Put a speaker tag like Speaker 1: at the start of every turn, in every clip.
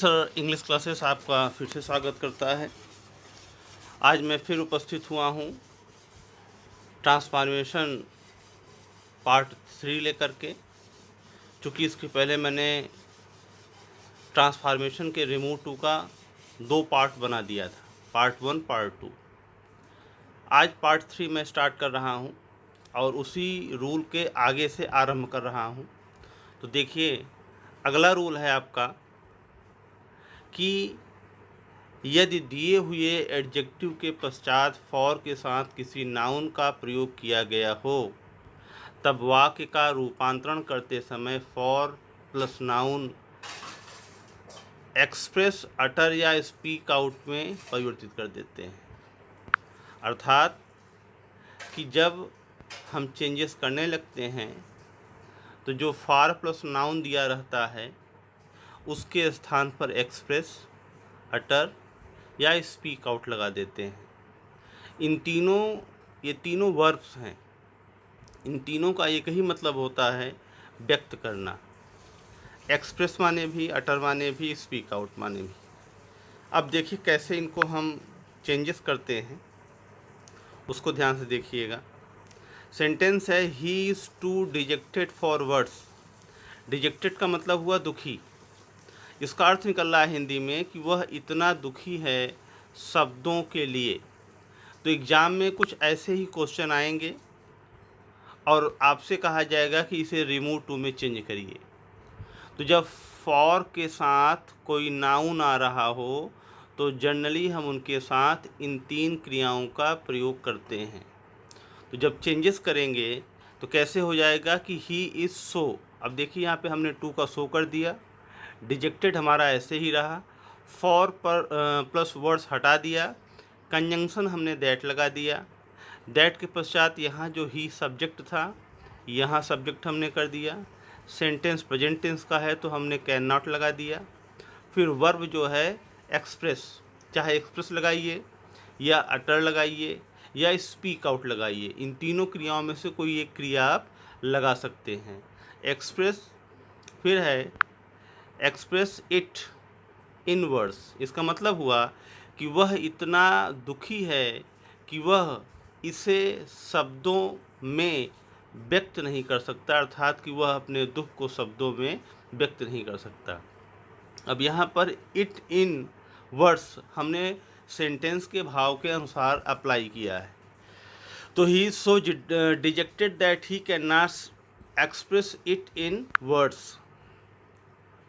Speaker 1: Sir English classes आपका फिर से स्वागत करता है। आज मैं फिर उपस्थित हुआ हूँ ट्रांसफॉर्मेशन पार्ट 3 लेकर के। चूँकि इसके पहले मैंने ट्रांसफॉर्मेशन के रिमूव टू का 2 पार्ट बना दिया था, पार्ट 1 पार्ट 2। आज पार्ट 3 मैं स्टार्ट कर रहा हूँ और उसी रूल के आगे से आरंभ कर रहा हूँ। तो देखिए, अगला रूल है आपका कि यदि दिए हुए एडजेक्टिव के पश्चात फॉर के साथ किसी नाउन का प्रयोग किया गया हो, तब वाक्य का रूपांतरण करते समय फॉर प्लस नाउन एक्सप्रेस, अटर या स्पीक आउट में परिवर्तित कर देते हैं। अर्थात कि जब हम चेंजेस करने लगते हैं तो जो फॉर प्लस नाउन दिया रहता है उसके स्थान पर एक्सप्रेस, अटर या स्पीक आउट लगा देते हैं। ये तीनों वर्ब्स हैं। इन तीनों का एक ही मतलब होता है, व्यक्त करना। एक्सप्रेस माने भी, अटर माने भी, स्पीक आउट माने भी। अब देखिए कैसे इनको हम चेंजेस करते हैं, उसको ध्यान से देखिएगा। सेंटेंस है he is too dejected for words. Dejected का मतलब हुआ दुखी। इसका अर्थ निकल रहा है हिंदी में कि वह इतना दुखी है शब्दों के लिए। तो एग्ज़ाम में कुछ ऐसे ही क्वेश्चन आएंगे और आपसे कहा जाएगा कि इसे रिमूव टू में चेंज करिए। तो जब फॉर के साथ कोई नाउन आ रहा हो तो जनरली हम उनके साथ इन 3 क्रियाओं का प्रयोग करते हैं। तो जब चेंजेस करेंगे तो कैसे हो जाएगा कि ही इज़ सो। अब देखिए यहाँ पे हमने टू का सो कर दिया, डिजेक्टेड हमारा ऐसे ही रहा, फॉर पर प्लस वर्ड्स हटा दिया, कंजंक्शन हमने दैट लगा दिया। दैट के पश्चात यहाँ जो ही सब्जेक्ट था, यहाँ सब्जेक्ट हमने कर दिया। सेंटेंस प्रेजेंट टेंस का है तो हमने कैन नॉट लगा दिया। फिर वर्ब जो है एक्सप्रेस, चाहे एक्सप्रेस लगाइए या अटर लगाइए या स्पीक आउट लगाइए। इन तीनों क्रियाओं में से कोई एक क्रिया आप लगा सकते हैं। एक्सप्रेस, फिर है एक्सप्रेस इट इन वर्ड्स। इसका मतलब हुआ कि वह इतना दुखी है कि वह इसे शब्दों में व्यक्त नहीं कर सकता, अर्थात कि वह अपने दुख को शब्दों में व्यक्त नहीं कर सकता। अब यहाँ पर इट इन वर्ड्स हमने सेंटेंस के भाव के अनुसार अप्लाई किया है। तो ही is so dejected that he can not express it in words.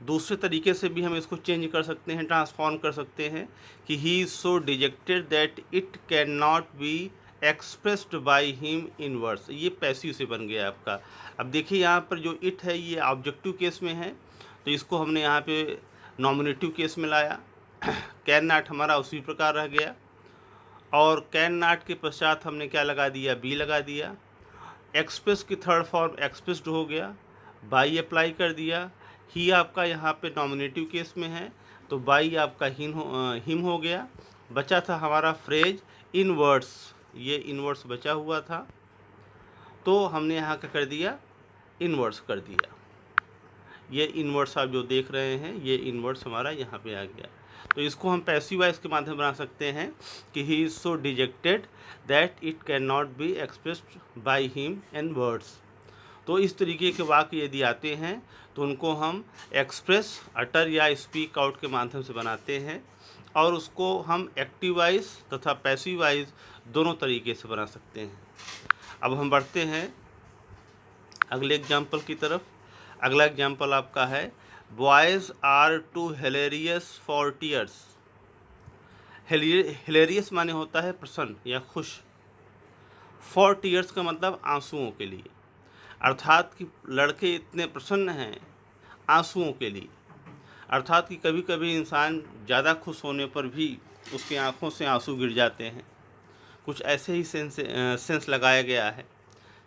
Speaker 1: दूसरे तरीके से भी हम इसको चेंज कर सकते हैं, ट्रांसफॉर्म कर सकते हैं कि he is so dejected that it can not be expressed by him in words. ये पैसिव से बन गया आपका। अब देखिए यहाँ पर जो इट है ये ऑब्जेक्टिव केस में है, तो इसको हमने यहाँ पे नॉमिनेटिव केस में लाया। कैन नॉट हमारा उसी प्रकार रह गया और कैन नॉट के पश्चात हमने क्या लगा दिया, बी लगा दिया। एक्सप्रेस की थर्ड फॉर्म एक्सप्रेस्ड हो गया, बाई अप्लाई कर दिया। ही आपका यहाँ पे नॉमिनेटिव केस में है तो बाई आपका हिम हो गया। बचा था हमारा फ्रेज इन वर्ड्स, ये इन वर्ड्स बचा हुआ था तो हमने यहाँ क्या कर दिया, इन वर्ड्स कर दिया। ये इन वर्ड्स आप जो देख रहे हैं ये इन वर्ड्स हमारा यहाँ पे आ गया। तो इसको हम पैसिव वॉइस के माध्यम बना सकते हैं कि he is so dejected that it can not be expressed by him in words. तो इस तरीके के वाक्य यदि आते हैं तो उनको हम एक्सप्रेस, अटर या स्पीक आउट के माध्यम से बनाते हैं और उसको हम एक्टिव वॉइस तथा पैसिव वॉइस दोनों तरीके से बना सकते हैं। अब हम बढ़ते हैं अगले एग्जाम्पल की तरफ। अगला एग्जाम्पल आपका है boys are too hilarious for tears. Hilarious माने होता है प्रसन्न या खुश। फॉर टीयर्स का मतलब आंसुओं के लिए, अर्थात कि लड़के इतने प्रसन्न हैं आंसुओं के लिए। अर्थात कि कभी कभी इंसान ज़्यादा खुश होने पर भी उसकी आंखों से आंसू गिर जाते हैं। कुछ ऐसे ही सेंस लगाया गया है,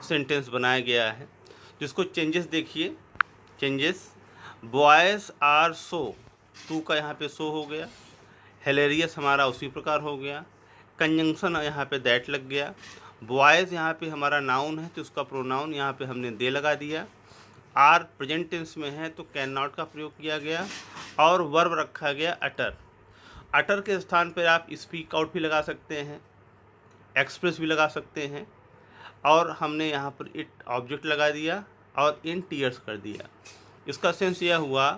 Speaker 1: सेंटेंस बनाया गया है जिसको चेंजेस देखिए। Changes, boys are so, too का यहाँ पे सो हो गया। हिलेरियस हमारा उसी प्रकार हो गया। कंजंक्शन यहाँ पे दैट लग गया। बॉयज़ यहाँ पे हमारा नाउन है तो उसका प्रोनाउन यहाँ पे हमने दे लगा दिया। आर प्रेजेंट टेंस में है तो कैन नॉट का प्रयोग किया गया और वर्ब रखा गया अटर। अटर के स्थान पर आप स्पीक आउट भी लगा सकते हैं, एक्सप्रेस भी लगा सकते हैं, और हमने यहाँ पर इट ऑब्जेक्ट लगा दिया और इन टीयर्स कर दिया। इसका सेंस यह हुआ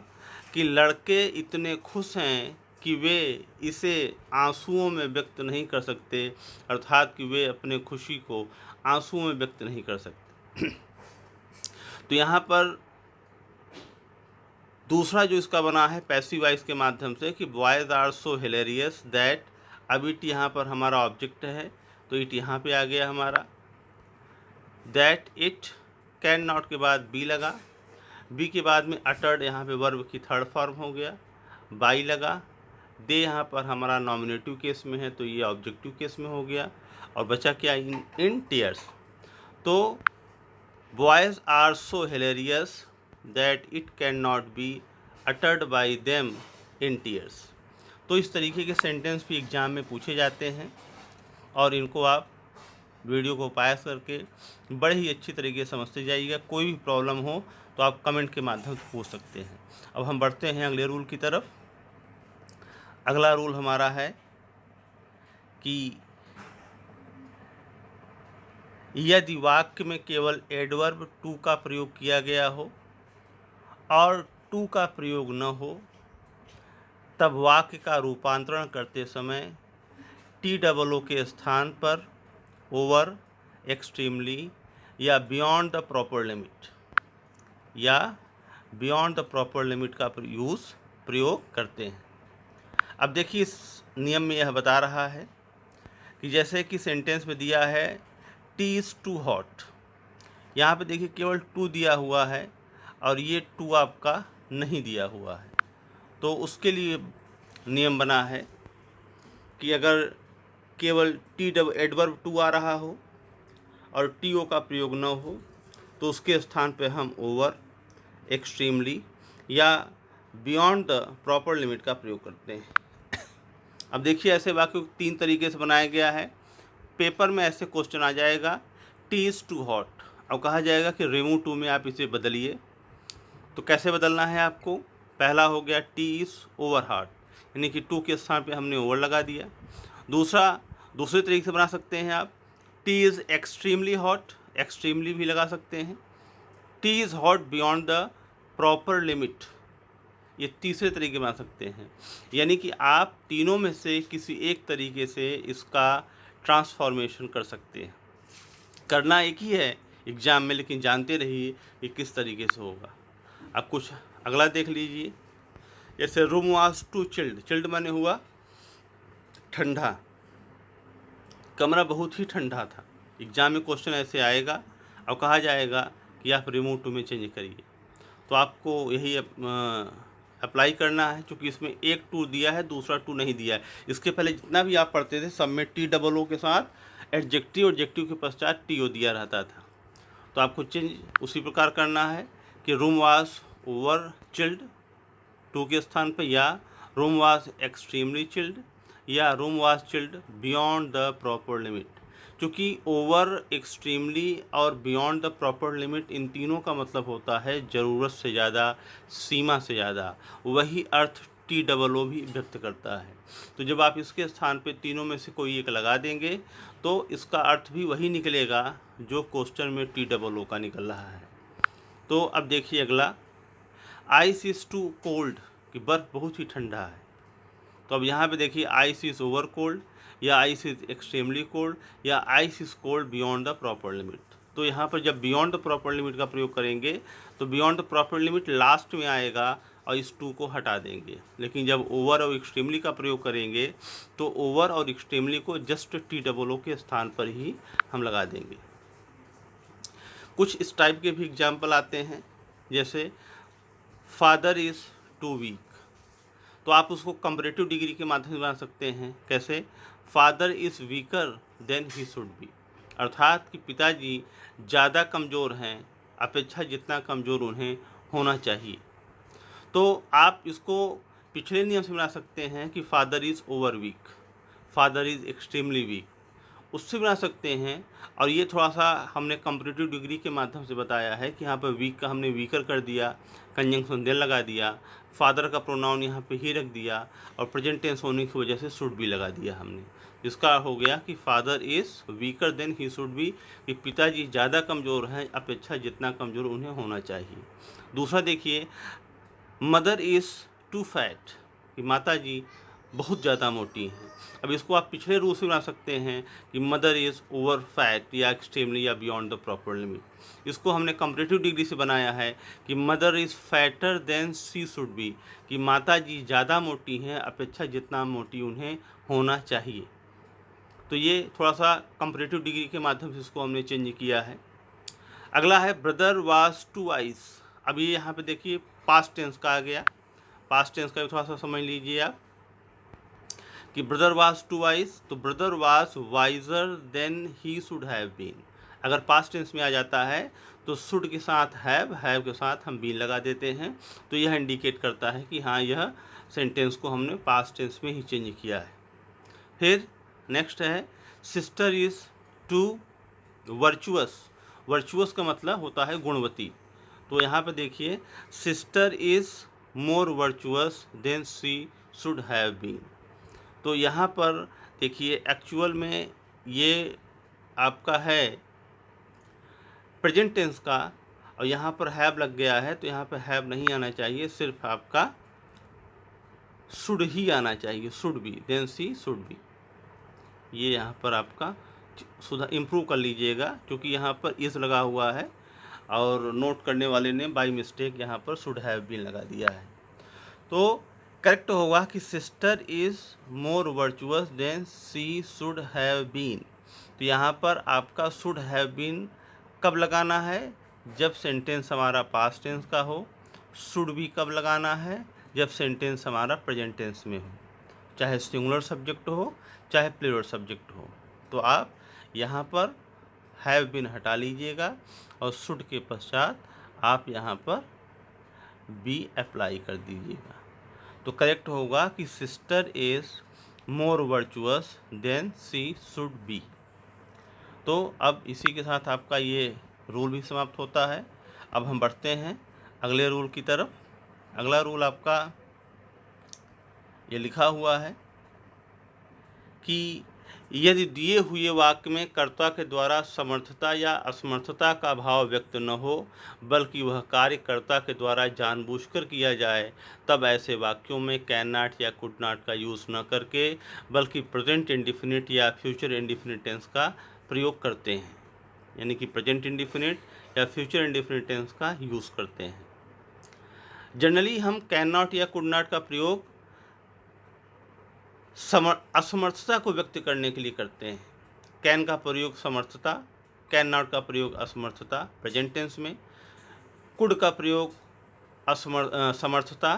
Speaker 1: कि लड़के इतने खुश हैं कि वे इसे आंसुओं में व्यक्त नहीं कर सकते, अर्थात कि वे अपने खुशी को आंसुओं में व्यक्त नहीं कर सकते। तो यहाँ पर दूसरा जो इसका बना है पैसिव वॉइस के माध्यम से कि boys are so hilarious that, अब इट यहाँ पर हमारा ऑब्जेक्ट है तो इट यहाँ पे आ गया हमारा। दैट इट कैन नॉट के बाद बी लगा, बी के बाद में अटर्ड यहाँ पे वर्ब की थर्ड फॉर्म हो गया, बाई लगा, दे यहाँ पर हमारा नॉमिनेटिव केस में है तो ये ऑब्जेक्टिव केस में हो गया, और बचा क्या इन टीयर्स। तो boys are so hilarious that it can not be uttered by them in tears. तो इस तरीके के सेंटेंस भी एग्ज़ाम में पूछे जाते हैं और इनको आप वीडियो को पास करके बड़े ही अच्छी तरीके से समझते जाइएगा। कोई भी प्रॉब्लम हो तो आप कमेंट के माध्यम से पूछ सकते हैं। अब हम बढ़ते हैं अगले रूल की तरफ। अगला रूल हमारा है कि यदि वाक्य में केवल एडवर्ब टू का प्रयोग किया गया हो और टू का प्रयोग न हो, तब वाक्य का रूपांतरण करते समय TOO के स्थान पर ओवर, एक्सट्रीमली या बियॉन्ड द प्रॉपर लिमिट का प्रयोग करते हैं। अब देखिए इस नियम में यह बता रहा है कि जैसे कि सेंटेंस में दिया है टी इज़ टू हॉट, यहाँ पे देखिए केवल टू दिया हुआ है और ये टू आपका नहीं दिया हुआ है, तो उसके लिए नियम बना है कि अगर केवल एडवर्ब टू आ रहा हो और TO का प्रयोग न हो तो उसके स्थान पे हम ओवर, एक्सट्रीमली या बियॉन्ड द प्रॉपर लिमिट का प्रयोग करते हैं। अब देखिए ऐसे वाक्य तीन तरीके से बनाया गया है। पेपर में ऐसे क्वेश्चन आ जाएगा टी इज़ टू हॉट, अब कहा जाएगा कि रिमूव टू में आप इसे बदलिए। तो कैसे बदलना है आपको? पहला हो गया टी इज़ ओवर हॉट, यानी कि टू के स्थान पे हमने ओवर लगा दिया। दूसरे तरीके से बना सकते हैं आप T is extremely hot, extremely भी लगा सकते हैं। T is hot beyond the proper limit, ये तीसरे तरीके बना सकते हैं। यानी कि आप तीनों में से किसी एक तरीके से इसका ट्रांसफॉर्मेशन कर सकते हैं। करना एक ही है एग्ज़ाम में, लेकिन जानते रहिए कि किस तरीके से होगा। अब कुछ अगला देख लीजिए, जैसे room was too chilled, chilled माने हुआ ठंडा, कमरा बहुत ही ठंडा था। एग्ज़ाम में क्वेश्चन ऐसे आएगा और कहा जाएगा कि आप रिमूव टू में चेंज करिए, तो आपको यही अप्लाई करना है। क्योंकि इसमें एक टू दिया है, दूसरा टू नहीं दिया है। इसके पहले जितना भी आप पढ़ते थे सब में TOO के साथ एडजेक्टिव के पश्चात TO दिया रहता था, तो आपको चेंज उसी प्रकार करना है कि room was over chilled too के स्थान पर, या रूम वाज एक्सट्रीमली चिल्ड, या room was chilled beyond the proper limit. क्योंकि ओवर, एक्सट्रीमली और बियॉन्ड द प्रॉपर लिमिट, इन तीनों का मतलब होता है ज़रूरत से ज़्यादा, सीमा से ज़्यादा। वही अर्थ TOO भी व्यक्त करता है। तो जब आप इसके स्थान पे तीनों में से कोई एक लगा देंगे तो इसका अर्थ भी वही निकलेगा जो क्वेश्चन में TOO का निकल रहा है। तो अब देखिए अगला, आइस इज़ टू कोल्ड, कि बर्फ़ बहुत ही ठंडा है। तो अब यहाँ पे देखिए आइस इज़ ओवर कोल्ड, या आइस इज़ एक्सट्रीमली कोल्ड, या ice is cold beyond the proper limit. तो यहाँ पर जब बियॉन्ड द प्रॉपर लिमिट का प्रयोग करेंगे तो beyond the proper limit last में आएगा और इस टू को हटा देंगे। लेकिन जब ओवर और एक्सट्रीमली का प्रयोग करेंगे तो ओवर और एक्सट्रीमली को जस्ट TOO के स्थान पर ही हम लगा देंगे। कुछ इस टाइप के भी एग्जाम्पल आते हैं, जैसे फादर इज़ टू वीक, तो आप उसको कंपैरेटिव डिग्री के माध्यम से बना सकते हैं। कैसे? Father is weaker than he should be, अर्थात कि पिताजी ज़्यादा कमज़ोर हैं अपेक्षा जितना कमज़ोर उन्हें होना चाहिए। तो आप इसको पिछले नियम से बना सकते हैं कि father is over weak, father is extremely weak, उससे बना सकते हैं। और ये थोड़ा सा हमने कंपैरेटिव डिग्री के माध्यम से बताया है कि यहाँ पर वीक का हमने वीकर कर दिया, कंजंक्शन देन लगा दिया, फादर का प्रोनाउन यहाँ पे ही रख दिया और प्रेजेंट टेंस होने की वजह से शुड भी लगा दिया हमने, जिसका हो गया कि father is weaker than he should be, कि पिताजी ज़्यादा कमज़ोर हैं अपेक्षा जितना कमज़ोर उन्हें होना चाहिए। दूसरा देखिए, मदर इज़ टू फैट, कि माता जी बहुत ज़्यादा मोटी हैं। अब इसको आप पिछले रूल से बना सकते हैं कि मदर इज़ ओवर फैट या एक्सट्रीमली या बियॉन्ड द प्रॉपर लिमिट। इसको हमने कंपैरेटिव डिग्री से बनाया है कि mother is fatter than she should be, कि माता जी ज़्यादा मोटी हैं अपेक्षा जितना मोटी उन्हें होना चाहिए। तो ये थोड़ा सा कंपैरेटिव डिग्री के माध्यम से इसको हमने चेंज किया है। अगला है ब्रदर वाज टू आइस। अब ये यहाँ पे देखिए पास्ट टेंस का आ गया। पास्ट टेंस का भी थोड़ा सा समझ लीजिए आप कि ब्रदर वाज टू वाइज, तो brother was wiser than he should have been. अगर पास्ट टेंस में आ जाता है तो शुड के साथ हैव के साथ हम बीन लगा देते हैं, तो यह इंडिकेट करता है कि हाँ यह सेंटेंस को हमने पास्ट टेंस में ही चेंज किया है। फिर नेक्स्ट है sister is too virtuous. Virtuous का मतलब होता है गुणवती, तो यहाँ पे देखिए sister is more virtuous than she should have been. तो यहाँ पर देखिए एक्चुअल में ये आपका है प्रेजेंट टेंस का, और यहाँ पर हैव लग गया है, तो यहाँ पर हैव नहीं आना चाहिए, सिर्फ आपका शुड ही आना चाहिए, should be than she should be. ये यहाँ पर आपका सुधार इम्प्रूव कर लीजिएगा, क्योंकि यहाँ पर इस लगा हुआ है और नोट करने वाले ने बाय मिस्टेक यहाँ पर शुड हैव बीन लगा दिया है। तो करेक्ट होगा कि sister is more virtuous than she should have been. तो यहाँ पर आपका शुड हैव बीन कब लगाना है? जब सेंटेंस हमारा पास्ट टेंस का हो। शुड भी कब लगाना है? जब सेंटेंस हमारा प्रेजेंट टेंस में हो, चाहे सिंगुलर सब्जेक्ट हो चाहे प्लूरल सब्जेक्ट हो। तो आप यहाँ पर हैव बीन हटा लीजिएगा और शुड के पश्चात आप यहाँ पर बी अप्लाई कर दीजिएगा। तो करेक्ट होगा कि sister is more virtuous than she should be. तो अब इसी के साथ आपका ये रूल भी समाप्त होता है। अब हम बढ़ते हैं अगले रूल की तरफ। अगला रूल आपका ये लिखा हुआ है कि यदि दिए हुए वाक्य में कर्ता के द्वारा समर्थता या असमर्थता का भाव व्यक्त न हो, बल्कि वह कार्य कर्ता के द्वारा जानबूझकर किया जाए, तब ऐसे वाक्यों में कैन नॉट या कुड नॉट का यूज़ न करके बल्कि प्रेजेंट इंडिफिनिट या फ्यूचर इंडिफिनिट टेंस का प्रयोग करते हैं। यानी कि प्रेजेंट इंडिफिनिट या फ्यूचर इंडिफिनिट टेंस का यूज़ करते हैं। जनरली हम कैन नॉट या कुड नॉट का प्रयोग असमर्थता को व्यक्त करने के लिए करते हैं। कैन का प्रयोग समर्थता, कैन नॉट का प्रयोग असमर्थता प्रेजेंट टेंस में, कुड का प्रयोग समर्थता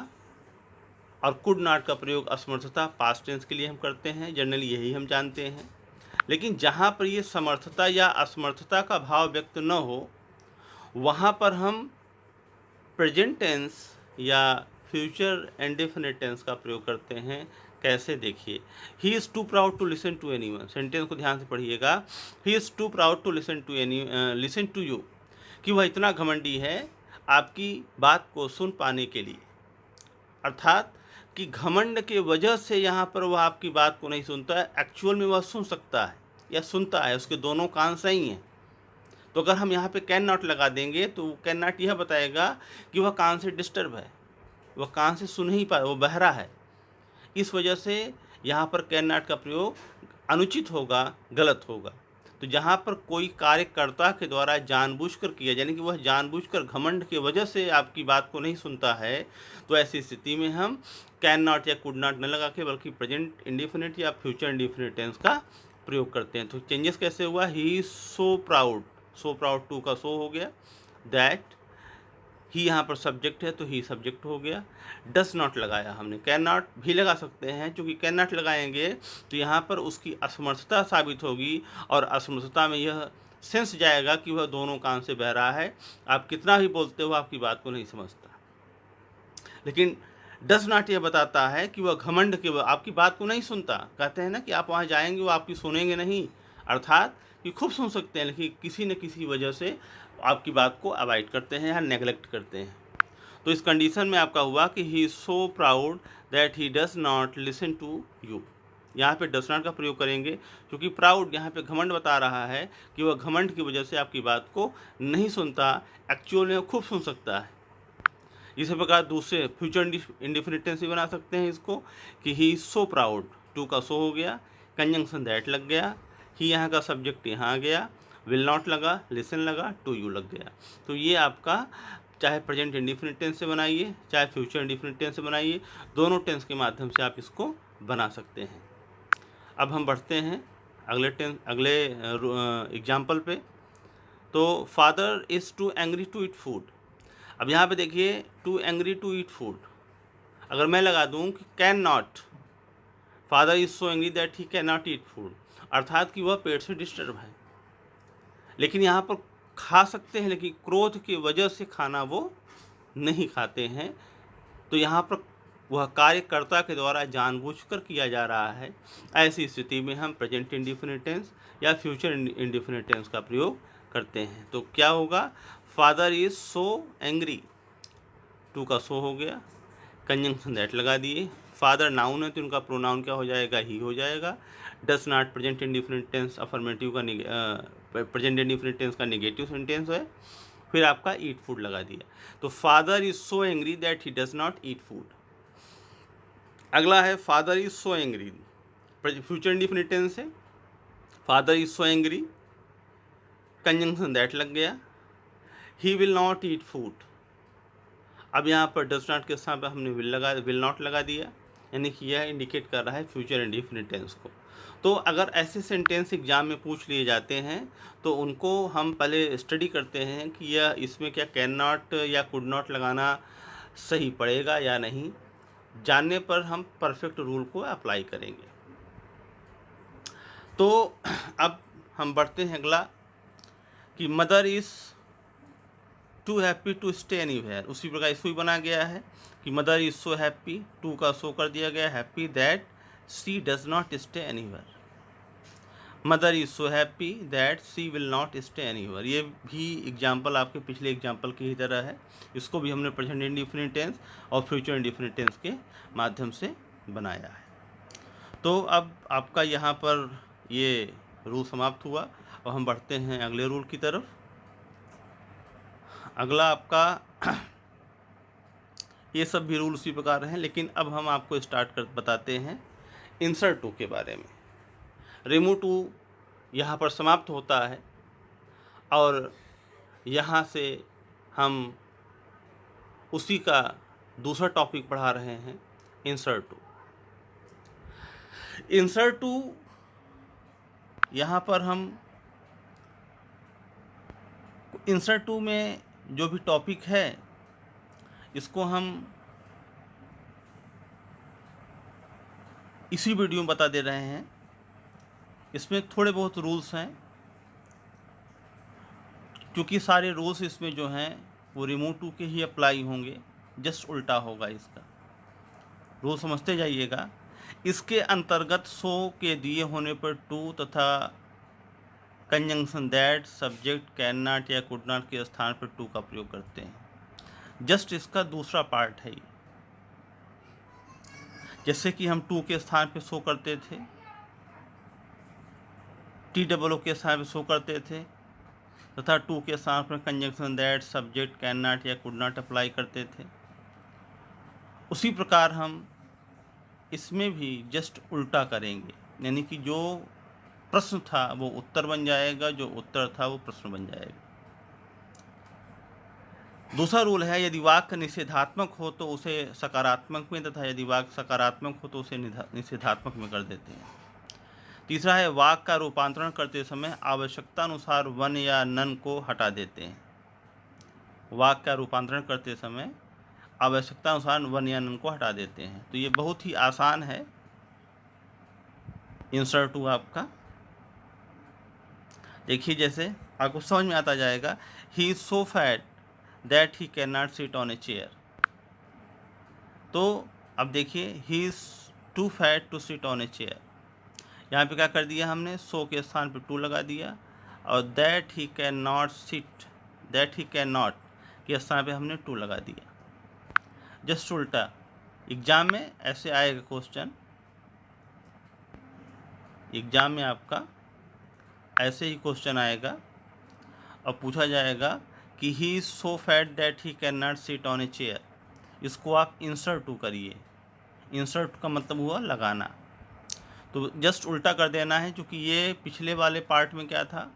Speaker 1: और कुड नॉट का प्रयोग असमर्थता पास्ट टेंस के लिए हम करते हैं। जनरली यही हम जानते हैं। लेकिन जहाँ पर ये समर्थता या असमर्थता का भाव व्यक्त न हो, वहाँ पर हम प्रेजेंट टेंस या फ्यूचर इंडेफिनिट टेंस का प्रयोग करते हैं। कैसे? देखिए, he is too proud to listen to anyone. Sentence को ध्यान से पढ़िएगा। He is too proud to listen to you, कि वह इतना घमंडी है आपकी बात को सुन पाने के लिए। अर्थात कि घमंड के वजह से यहाँ पर वह आपकी बात को नहीं सुनता है, एक्चुअल में वह सुन सकता है या सुनता है, उसके दोनों कान सही हैं। तो अगर हम यहाँ पे कैन नॉट लगा देंगे तो कैन नॉट यह बताएगा कि वह कान से डिस्टर्ब है, वह कान से सुन ही पा, वो बहरा है। इस वजह से यहाँ पर कैन नॉट का प्रयोग अनुचित होगा, गलत होगा। तो जहाँ पर कोई कार्यकर्ता के द्वारा जानबूझकर किया, यानी कि वह जानबूझकर घमंड के वजह से आपकी बात को नहीं सुनता है, तो ऐसी स्थिति में हम कैन नॉट या कुड नॉट न लगा के बल्कि प्रेजेंट इंडिफिनिट या फ्यूचर इंडिफिनिट टेंस का प्रयोग करते हैं। तो चेंजेस कैसे हुआ? He is so proud too का सो हो गया, दैट ही यहाँ पर सब्जेक्ट है तो ही सब्जेक्ट हो गया। डस नॉट लगाया हमने, कैन नॉट भी लगा सकते हैं, क्योंकि कैन नॉट लगाएंगे तो यहाँ पर उसकी असमर्थता साबित होगी और असमर्थता में यह सेंस जाएगा कि वह दोनों कान से बह रहा है, आप कितना भी बोलते हो आपकी बात को नहीं समझता। लेकिन डस नॉट यह बताता है कि वह घमंड के आपकी बात को नहीं सुनता। कहते हैं ना कि आप वहाँ जाएंगे वो आपकी सुनेंगे नहीं, अर्थात कि खूब सुन सकते हैं लेकिन किसी न किसी वजह से आपकी बात को अवॉइड करते हैं या नेगलेक्ट करते हैं। तो इस कंडीशन में आपका हुआ कि he is so proud that he does not listen to you. यहाँ पे डज नॉट का प्रयोग करेंगे क्योंकि प्राउड यहाँ पे घमंड बता रहा है कि वह घमंड की वजह से आपकी बात को नहीं सुनता, एक्चुअल में खूब सुन सकता है। इसी प्रकार दूसरे फ्यूचर इंडिफिनिट टेंस भी बना सकते हैं इसको कि he is so proud, too का सो हो गया, कंजंक्शन दैट लग गया, ही यहाँ का सब्जेक्ट यहाँ आ गया, विल नॉट लगा, लिसन लगा, टू यू लग गया। तो ये आपका चाहे प्रेजेंट इंडिफिनिट टेंस से बनाइए चाहे फ्यूचर इंडिफिनिट टेंस से बनाइए, दोनों टेंस के माध्यम से आप इसको बना सकते हैं। अब हम बढ़ते हैं अगले एग्जाम्पल पे। तो father is too angry to eat food. अब यहाँ पे देखिए too angry to eat food, अगर मैं लगा दूँ कि can not, father is so angry that he can not eat food, अर्थात कि वह पेट से डिस्टर्ब है, लेकिन यहाँ पर खा सकते हैं, लेकिन क्रोध की वजह से खाना वो नहीं खाते हैं। तो यहाँ पर वह कार्यकर्ता के द्वारा जानबूझकर किया जा रहा है। ऐसी स्थिति में हम प्रेजेंट इंडिफिनिट टेंस या फ्यूचर इंडिफिनिट टेंस का प्रयोग करते हैं। तो क्या होगा, father is so angry, too का सो हो गया, कंजंक्शन दैट लगा दिए, फादर नाउन है तो उनका प्रोनाउन क्या हो जाएगा, ही हो जाएगा। Does not present indefinite tense affirmative का प्रेजेंट इंडिफिनिट टेंस का नेगेटिव सेंटेंस है, फिर आपका ईट फूड लगा दिया। तो father is so angry that he does not eat food. अगला है father is so angry, future indefinite tense है, father is so angry, conjunction that लग गया, he will not eat food. अब यहाँ पर डज नॉट के स्थान पर हमने विल नॉट लगा दिया, यानी कि यह इंडिकेट कर रहा है फ्यूचर इंडिफिनिट टेंस को। तो अगर ऐसे सेंटेंस एग्जाम में पूछ लिए जाते हैं तो उनको हम पहले स्टडी करते हैं कि यह इसमें क्या कैन नॉट या कुड नॉट लगाना सही पड़ेगा या नहीं। जानने पर हम परफेक्ट रूल को अप्लाई करेंगे। तो अब हम बढ़ते हैं अगला कि mother is too happy to stay anywhere. उसी प्रकार इसको भी बना गया है कि mother is so happy, too का सो कर दिया गया, happy that she does not stay anywhere. Mother is so happy that she will not stay anywhere. ये भी एग्जाम्पल आपके पिछले एग्जाम्पल की ही तरह है। इसको भी हमने प्रेजेंट इंडिफिनिट टेंस और फ्यूचर इंडिफिनिट टेंस के माध्यम से बनाया है। तो अब आपका यहाँ पर ये रूल समाप्त हुआ और हम बढ़ते हैं अगले रूल की तरफ। अगला आपका ये सब भी रूल उसी प्रकार हैं, लेकिन अब हम आपको स्टार्ट कर बताते हैं इंसर्ट टू के बारे में। रिमूव टू यहाँ पर समाप्त होता है और यहाँ से हम उसी का दूसरा टॉपिक पढ़ा रहे हैं, इंसर्ट टू। इंसर्ट टू यहाँ पर हम इंसर्ट टू में जो भी टॉपिक है इसको हम इसी वीडियो में बता दे रहे हैं। इसमें थोड़े बहुत रूल्स हैं, क्योंकि सारे रूल्स इसमें जो हैं वो रिमूव टू के ही अप्लाई होंगे, जस्ट उल्टा होगा इसका। रूल समझते जाइएगा। इसके अंतर्गत सो के दिए होने पर टू तथा conjunction that, subject can not या कुड नॉट के स्थान पर टू का प्रयोग करते हैं। जस्ट इसका दूसरा पार्ट है ये। जैसे कि हम टू के स्थान पे सो करते थे, TOO के स्थान पे सो करते थे, तथा टू के स्थान पर conjunction that, subject can not या कुड नॉट अप्लाई करते थे। उसी प्रकार हम इसमें भी जस्ट उल्टा करेंगे, यानी कि जो प्रश्न था वो उत्तर बन जाएगा, जो उत्तर था वो प्रश्न बन जाएगा। दूसरा रूल है, यदि वाक्य निषेधात्मक हो तो उसे सकारात्मक में, तथा यदि वाक्य सकारात्मक हो तो उसे निषेधात्मक में कर देते हैं। तीसरा है, वाक्य का रूपांतरण करते समय आवश्यकता अनुसार वन या नन को हटा देते हैं। वाक्य का रूपांतरण करते समय आवश्यकता अनुसार वन या नन को हटा देते हैं। तो ये बहुत ही आसान है इंसर्ट टू आपका। देखिए, जैसे आपको समझ में आता जाएगा, he is so fat that he can not sit on a chair. तो अब देखिए, he is too fat to sit on a chair. यहाँ पे क्या कर दिया हमने, सो के स्थान पे टू लगा दिया, और that he can not seat, that he can not के स्थान पे हमने टू लगा दिया। जस्ट उल्टा। एग्ज़ाम में ऐसे आएगा क्वेश्चन, एग्ज़ाम में आपका ऐसे ही क्वेश्चन आएगा और पूछा जाएगा कि he is so fat that he can not sit on a chair. इसको आप इंसर्ट टू करिए। इंसर्ट का मतलब हुआ लगाना, तो जस्ट उल्टा कर देना है, क्योंकि ये पिछले वाले पार्ट में क्या था,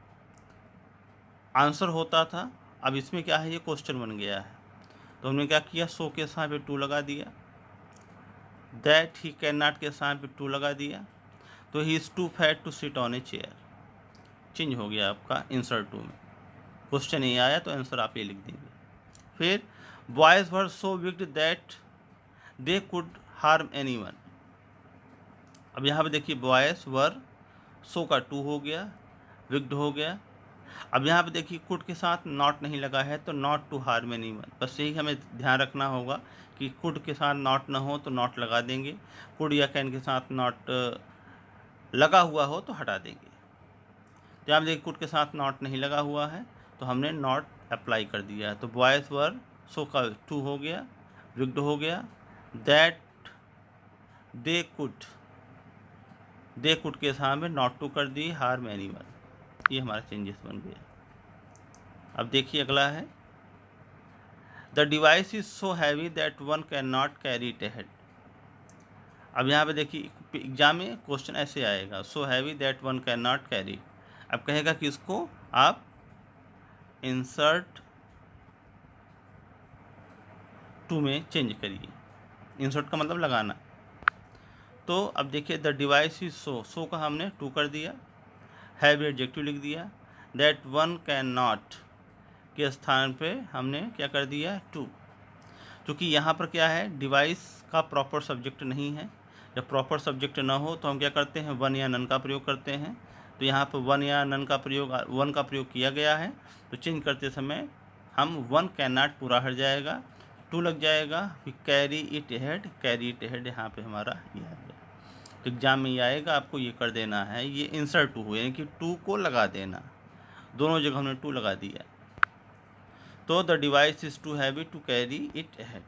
Speaker 1: आंसर होता था, अब इसमें क्या है, ये क्वेश्चन बन गया है। तो हमने क्या किया, सो के साथ पे टू लगा दिया, दैट ही कैन नॉट के साथ पे टू लगा दिया, तो he is too fat to sit on a chair. Change हो गया आपका इंसर्ट टू में। क्वेश्चन ये आया तो आंसर आप ये लिख देंगे। फिर boys were so wicked that they could harm anyone. अब यहाँ पे देखिए बॉयज़ वर, सो का टू हो गया, विक्ड हो गया। अब यहाँ पे देखिए कुड के साथ नॉट नहीं लगा है, तो नॉट टू हार्म एनीवन। बस यही हमें ध्यान रखना होगा कि कुड के साथ नॉट ना हो तो नॉट लगा देंगे, कुड या कैन के साथ नॉट लगा हुआ हो तो हटा देंगे। जहाँ पे देखिए कुड के साथ नॉट नहीं लगा हुआ है तो हमने नॉट अप्लाई कर दिया है। तो बॉयज़ वर, सो का टू हो गया, विक्ड हो गया, दैट दे कुड के सामने नॉट टू कर दी, हार्म एनीवन। ये हमारा चेंजेस बन गया। अब देखिए अगला है, the device is so heavy that one can not carry it ahead. अब यहाँ पे देखिए एग्जाम में क्वेश्चन ऐसे आएगा, so heavy that one can not carry. अब कहेगा कि इसको आप इंसर्ट टू में चेंज करिए। इंसर्ट का मतलब लगाना। तो अब देखिए द डिवाइस इज सो का हमने टू कर दिया, हैवी एडजेक्टिव लिख दिया, दैट वन कैन नॉट के स्थान पे हमने क्या कर दिया, टू। क्योंकि यहाँ पर क्या है, डिवाइस का प्रॉपर सब्जेक्ट नहीं है। जब प्रॉपर सब्जेक्ट ना हो तो हम क्या करते हैं, वन या नन का प्रयोग करते हैं। तो यहाँ पर वन या नन का प्रयोग, वन का प्रयोग किया गया है, तो चेंज करते समय हम वन कैन नॉट पूरा हट जाएगा, टू लग जाएगा, फिर carry it ahead, carry it ahead यहाँ पे हमारा ये आ गया। तो एग्जाम में ये आएगा, आपको ये कर देना है, ये इंसर्ट टू हुए, यानी कि टू को लगा देना। दोनों जगह हमने टू लगा दिया। तो the device is too heavy to carry it ahead.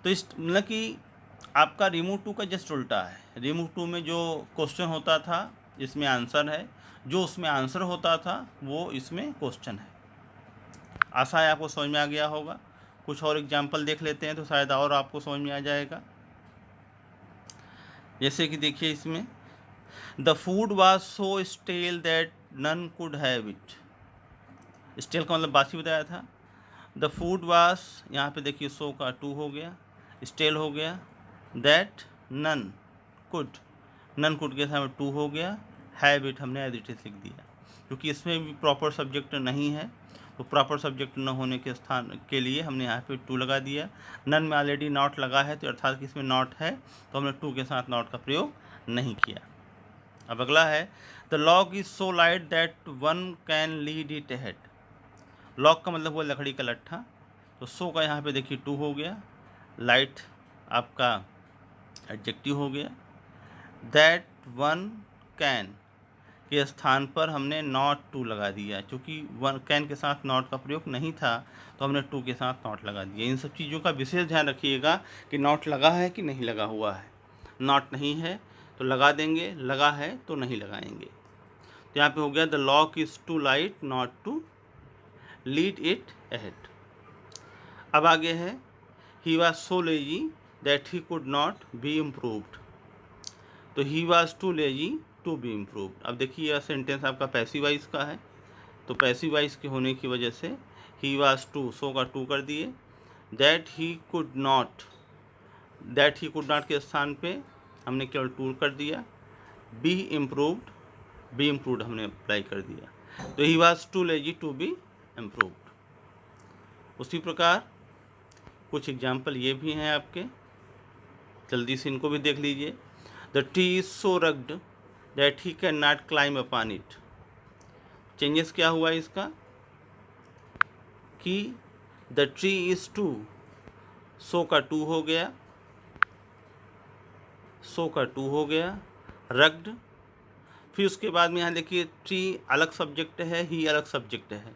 Speaker 1: तो इस मतलब कि आपका रिमूव टू का जस्ट उल्टा है। रिमूव टू में जो क्वेश्चन होता था इसमें आंसर है, जो उसमें आंसर होता था वो इसमें क्वेश्चन है। आशा है आपको समझ में आ गया होगा। कुछ और एग्जाम्पल देख लेते हैं तो शायद और आपको समझ में आ जाएगा। जैसे कि देखिए इसमें, the food was so stale that none could have it. Stale का मतलब बासी बताया था। द फूड वास, यहाँ पे देखिए सो का टू हो गया, स्टेल हो गया, दैट नन कुड के सामने टू हो गया, हैव इट हमने एज इट इज लिख दिया। क्योंकि इसमें भी प्रॉपर सब्जेक्ट नहीं है, तो प्रॉपर सब्जेक्ट न होने के स्थान के लिए हमने यहाँ पे टू लगा दिया। नन में ऑलरेडी नॉट लगा है, तो अर्थात कि इसमें नॉट है, तो हमने टू के साथ नॉट का प्रयोग नहीं किया। अब अगला है, the log is so light that one can lead it ahead. Log का मतलब हुआ लकड़ी का लट्ठा, तो सो का यहाँ पे देखिए टू हो गया, लाइट आपका एडजेक्टिव हो गया, दैट वन कैन के स्थान पर हमने नॉट टू लगा दिया। क्योंकि वन कैन के साथ नॉट का प्रयोग नहीं था तो हमने टू के साथ नॉट लगा दिया। इन सब चीज़ों का विशेष ध्यान रखिएगा कि नॉट लगा है कि नहीं लगा हुआ है। नॉट नहीं है तो लगा देंगे, लगा है तो नहीं लगाएंगे। तो यहाँ पे हो गया, the lock is too light not to lead it ahead. अब आगे है, he was so lazy that he could not be improved. तो he was too lazy to be improved. अब देखिए यह सेंटेंस आपका पैसिव वॉइस का है, तो पैसिव वॉइस के होने की वजह से ही वॉज टू, सो का टू कर दिए, दैट ही कुड नॉट के स्थान पे हमने केवल टू कर दिया, बी इम्प्रूव्ड हमने अप्लाई कर दिया। तो he was too lazy to be improved. उसी प्रकार कुछ एग्जाम्पल ये भी हैं आपके, जल्दी से इनको भी देख लीजिए। The tree is so rugged that he can not climb upon it. Changes क्या हुआ इसका कि द ट्री इज टू, सो का टू हो गया, रग्ड। फिर उसके बाद में यहाँ देखिए ट्री अलग सब्जेक्ट है, ही अलग सब्जेक्ट है,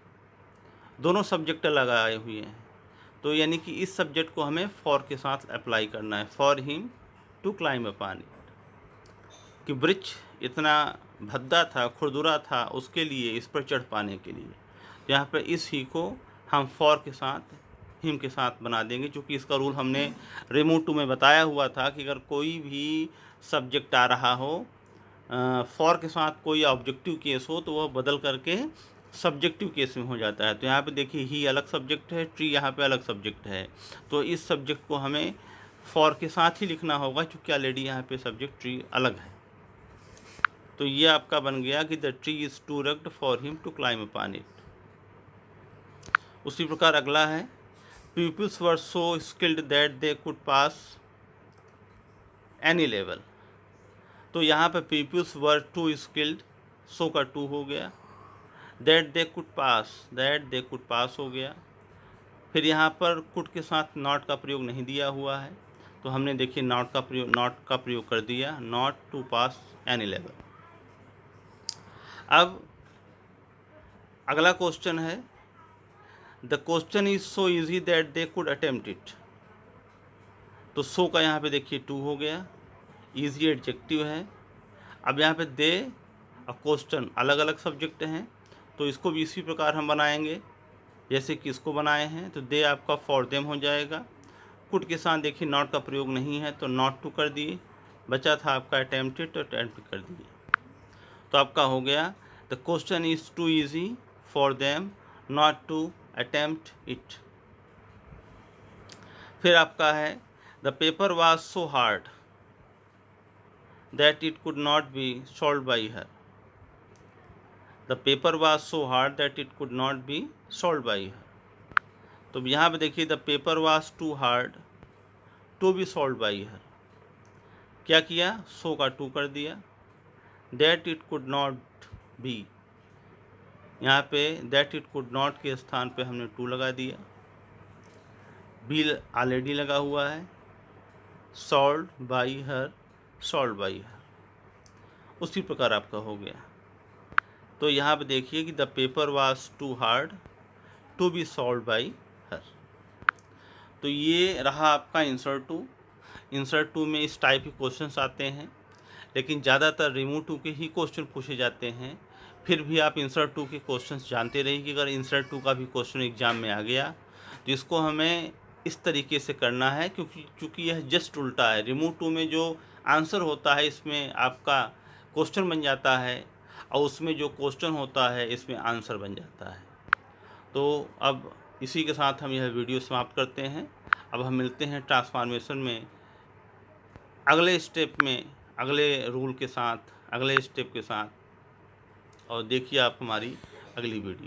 Speaker 1: दोनों सब्जेक्ट लगाए हुए हैं। तो यानी कि इस सब्जेक्ट को हमें फॉर के साथ अप्लाई करना है, for him to climb upon it, कि वृक्ष इतना भद्दा था, खुरदुरा था, उसके लिए, इस पर चढ़ पाने के लिए। तो यहाँ पर इस ही को हम फॉर के साथ, हिम के साथ बना देंगे, क्योंकि इसका रूल हमने रिमूव टू में बताया हुआ था कि अगर कोई भी सब्जेक्ट आ रहा हो, फॉर के साथ कोई ऑब्जेक्टिव केस हो, तो वह बदल करके सब्जेक्टिव केस में हो जाता है। तो यहाँ पे देखिए ही अलग सब्जेक्ट है, ट्री यहाँ पे अलग सब्जेक्ट है, तो इस सब्जेक्ट को हमें फॉर के साथ ही लिखना होगा, क्योंकि ऑलरेडी यहाँ पे सब्जेक्ट ट्री अलग है। तो ये आपका बन गया कि the tree is too rugged for him to climb upon it. उसी प्रकार अगला है, peoples were so skilled that they could pass any level. तो यहाँ पर peoples were too skilled, so का टू हो गया, दैट दे कुड पास हो गया। फिर यहाँ पर कुड के साथ नॉट का प्रयोग नहीं दिया हुआ है, तो हमने देखिए नॉट का प्रयोग कर दिया, not to pass any level. अब अगला क्वेश्चन है, the question is so easy that they could attempt it. तो सो का यहाँ पे देखिए टू हो गया, इजी एडजेक्टिव है। अब यहाँ पे दे और क्वेश्चन अलग अलग सब्जेक्ट हैं, तो इसको भी इसी प्रकार हम बनाएंगे जैसे कि इसको बनाए हैं। तो दे आपका फॉर देम हो जाएगा, कुड के साथ देखिए नॉट का प्रयोग नहीं है, तो नॉट टू कर दिए, बचा था आपका अटेम्प्टेड, तो अटेम्प्ट कर दिए। तो आपका हो गया, the question is too easy for them not to attempt it. फिर आपका है, the paper was so hard that it could not be solve by her. The paper was so hard that it could not be solve by her. तो यहाँ पे देखिए, the paper was too hard to be solve by her. क्या किया, so का too कर दिया, that it could not B, यहाँ पे दैट इट कुड नॉट के स्थान पे हमने टू लगा दिया, बी ऑलरेडी लगा हुआ है, solve by her, solve by हर। उसी प्रकार आपका हो गया। तो यहाँ पे देखिए कि the paper was too hard to be solve by her. तो ये रहा आपका इंसर्ट टू। इंसर्ट टू में इस टाइप के क्वेश्चंस आते हैं, लेकिन ज़्यादातर रिमूव टू के ही क्वेश्चन पूछे जाते हैं। फिर भी आप इंसर्ट टू के क्वेश्चंस जानते रहिए कि अगर इंसर्ट टू का भी क्वेश्चन एग्जाम में आ गया तो इसको हमें इस तरीके से करना है, क्योंकि यह जस्ट उल्टा है। रिमूव टू में जो आंसर होता है इसमें आपका क्वेश्चन बन जाता है, और उसमें जो क्वेश्चन होता है इसमें आंसर बन जाता है। तो अब इसी के साथ हम यह वीडियो समाप्त करते हैं। अब हम मिलते हैं ट्रांसफॉर्मेशन में अगले स्टेप में, अगले रूल के साथ, अगले स्टेप के साथ, और देखिए आप हमारी अगली वीडियो।